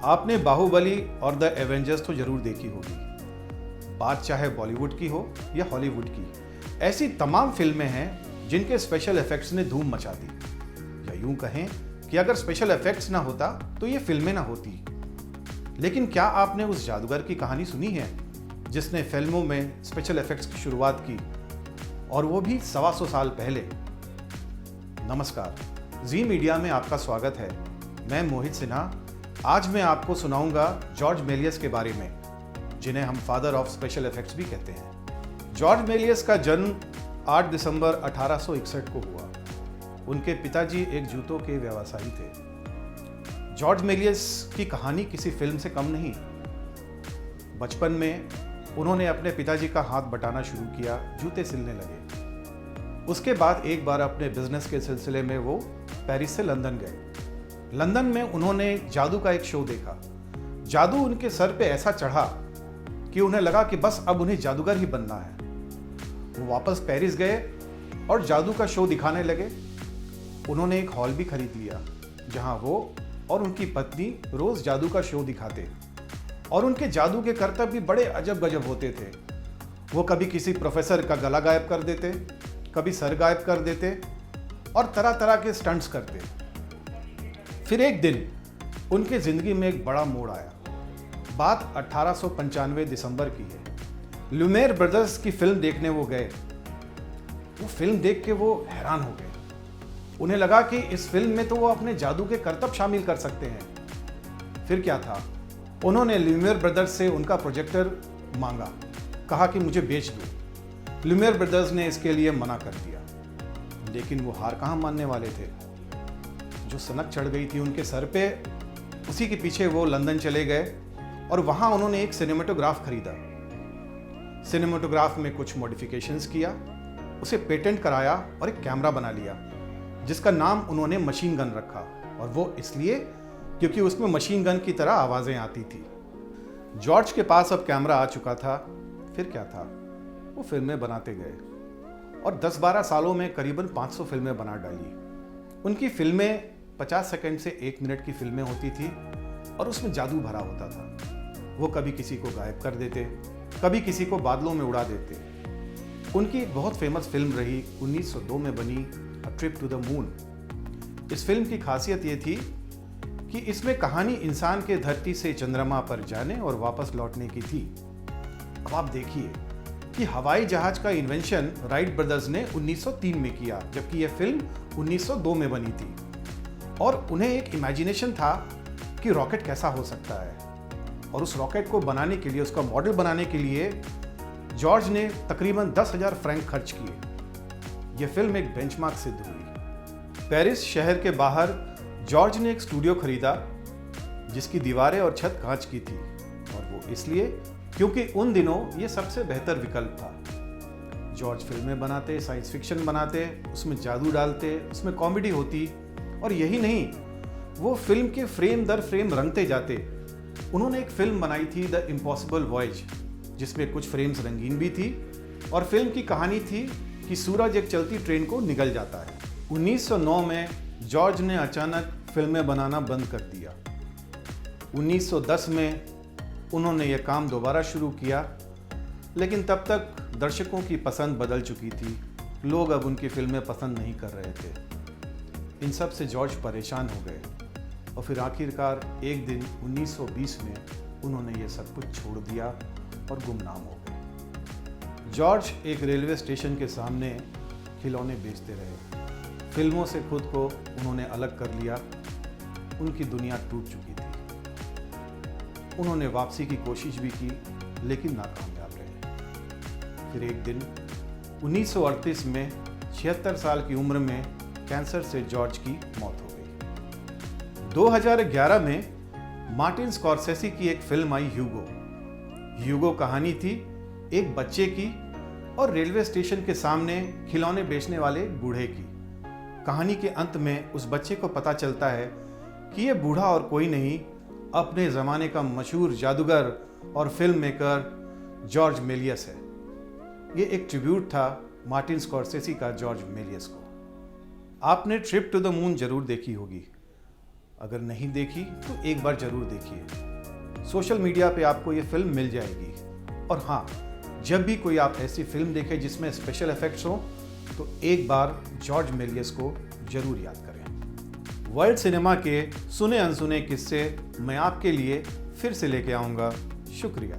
आपने बाहुबली और the Avengers तो जरूर देखी होगी। बात चाहे बॉलीवुड की हो या हॉलीवुड की, ऐसी तमाम फिल्में हैं जिनके स्पेशल इफेक्ट्स ने धूम मचा दी। या यूं कहें कि अगर स्पेशल इफेक्ट्स ना होता तो ये फिल्में ना होती। लेकिन क्या आपने उस जादूगर की कहानी सुनी है जिसने फिल्मों में स्पेशल इफेक्ट्स की शुरुआत की, और वो भी 125 साल पहले? नमस्कार, जी मीडिया में आपका स्वागत है। मैं मोहित सिन्हा। आज मैं आपको सुनाऊंगा जॉर्ज मेलियस के बारे में, जिन्हें हम फादर ऑफ स्पेशल इफेक्ट्स भी कहते हैं। जॉर्ज मेलियस का जन्म 8 दिसंबर 1861 को हुआ। उनके पिताजी एक जूतों के व्यवसायी थे। जॉर्ज मेलियस की कहानी किसी फिल्म से कम नहीं। बचपन में उन्होंने अपने पिताजी का हाथ बटाना शुरू किया, जूते सिलने लगे। उसके बाद एक बार अपने बिजनेस के सिलसिले में वो पेरिस से लंदन गए। लंदन में उन्होंने जादू का एक शो देखा। जादू उनके सर पे ऐसा चढ़ा कि उन्हें लगा कि बस अब उन्हें जादूगर ही बनना है। वो वापस पेरिस गए और जादू का शो दिखाने लगे। उन्होंने एक हॉल भी खरीद लिया जहां वो और उनकी पत्नी रोज जादू का शो दिखाते, और उनके जादू के करतब भी बड़े अजब गजब होते थे। वो कभी किसी प्रोफेसर का गला गायब कर देते, कभी सर गायब कर देते और तरह तरह के स्टंट्स करते। फिर एक दिन उनके जिंदगी में एक बड़ा मोड़ आया। बात 1895 दिसंबर की है। ल्यूमेर ब्रदर्स की फिल्म देखने वो गए। वो फिल्म देख के वो हैरान हो गए। उन्हें लगा कि इस फिल्म में तो वो अपने जादू के करतब शामिल कर सकते हैं। फिर क्या था, उन्होंने ल्यूमियर ब्रदर्स से उनका प्रोजेक्टर मांगा, कहा कि मुझे बेच दो। ल्यूमियर ब्रदर्स ने इसके लिए मना कर दिया, लेकिन वो हार कहाँ मानने वाले थे। जो सनक चढ़ गई थी उनके सर पे, उसी के पीछे वो लंदन चले गए और वहाँ उन्होंने एक सिनेमेटोग्राफ खरीदा। सिनेमेटोग्राफ में कुछ मॉडिफिकेशंस किया, उसे पेटेंट कराया और एक कैमरा बना लिया जिसका नाम उन्होंने मशीन गन रखा। और वो इसलिए क्योंकि उसमें मशीन गन की तरह आवाज़ें आती थी। जॉर्ज के पास अब कैमरा आ चुका था। फिर क्या था, वो फिल्में बनाते गए और 10-12 सालों में करीबन 500 फिल्में बना डाली। उनकी फिल्में 50 सेकंड से 1 मिनट की फिल्में होती थी और उसमें जादू भरा होता था। वो कभी किसी को गायब कर देते, कभी किसी को बादलों में उड़ा देते। उनकी एक बहुत फेमस फिल्म रही 1902 में बनी a trip to the moon. इस फिल्म की खासियत ये थी कि इसमें कहानी इंसान के धरती से चंद्रमा पर जाने और वापस लौटने की थी। अब आप देखिए कि हवाई जहाज का इन्वेंशन राइट ब्रदर्स ने 1903 में किया, जबकि यह फिल्म 1902 में बनी थी। और उन्हें एक इमेजिनेशन था कि रॉकेट कैसा हो सकता है, और उस रॉकेट को बनाने के लिए, उसका मॉडल बनाने के लिए जॉर्ज ने तकरीबन 10,000 फ्रैंक खर्च किए। यह फिल्म एक बेंचमार्क सिद्ध हुई। पेरिस शहर के बाहर जॉर्ज ने एक स्टूडियो खरीदा जिसकी दीवारें और छत कांच की थी, और वो इसलिए क्योंकि उन दिनों ये सबसे बेहतर विकल्प था। जॉर्ज फिल्में बनाते, साइंस फिक्शन बनाते, उसमें जादू डालते, उसमें कॉमेडी होती, और यही नहीं, वो फिल्म के फ्रेम दर फ्रेम रंगते जाते। उन्होंने एक फिल्म बनाई थी द इम्पॉसिबल वॉयज, जिसमें कुछ फ्रेम्स रंगीन भी थी, और फिल्म की कहानी थी कि सूरज एक चलती ट्रेन को निगल जाता है। 1909 में जॉर्ज ने अचानक फिल्में बनाना बंद कर दिया। 1910 में उन्होंने यह काम दोबारा शुरू किया, लेकिन तब तक दर्शकों की पसंद बदल चुकी थी। लोग अब उनकी फिल्में पसंद नहीं कर रहे थे। इन सब से जॉर्ज परेशान हो गए, और फिर आखिरकार एक दिन 1920 में उन्होंने ये सब कुछ छोड़ दिया और गुमनाम हो गए। जॉर्ज एक रेलवे स्टेशन के सामने खिलौने बेचते रहे। फिल्मों से खुद को उन्होंने अलग कर लिया। उनकी दुनिया टूट चुकी थी। उन्होंने वापसी की कोशिश भी की, लेकिन नाकामयाब रहे। फिर एक दिन 1938 में 76 साल की उम्र में कैंसर से जॉर्ज की मौत हो गई। 2011 में मार्टिन स्कॉर्सेसी की एक फिल्म आई, ह्यूगो। ह्यूगो कहानी थी एक बच्चे की और रेलवे स्टेशन के सामने खिलौने बेचने वाले बूढ़े की। कहानी के अंत में उस बच्चे को पता चलता है कि ये बूढ़ा और कोई नहीं, अपने ज़माने का मशहूर जादूगर और फिल्म मेकर जॉर्ज मेलियस है। ये एक ट्रिब्यूट था मार्टिन स्कॉर्सेसी का जॉर्ज मेलियस को। आपने ट्रिप टू द मून जरूर देखी होगी। अगर नहीं देखी तो एक बार जरूर देखिए। सोशल मीडिया पे आपको ये फिल्म मिल जाएगी। और हाँ, जब भी कोई आप ऐसी फिल्म देखें जिसमें स्पेशल इफेक्ट्स हो तो एक बार जॉर्ज मेलियस को जरूर याद करें। वर्ल्ड सिनेमा के सुने अनसुने किस्से मैं आपके लिए फिर से लेके आऊँगा। शुक्रिया।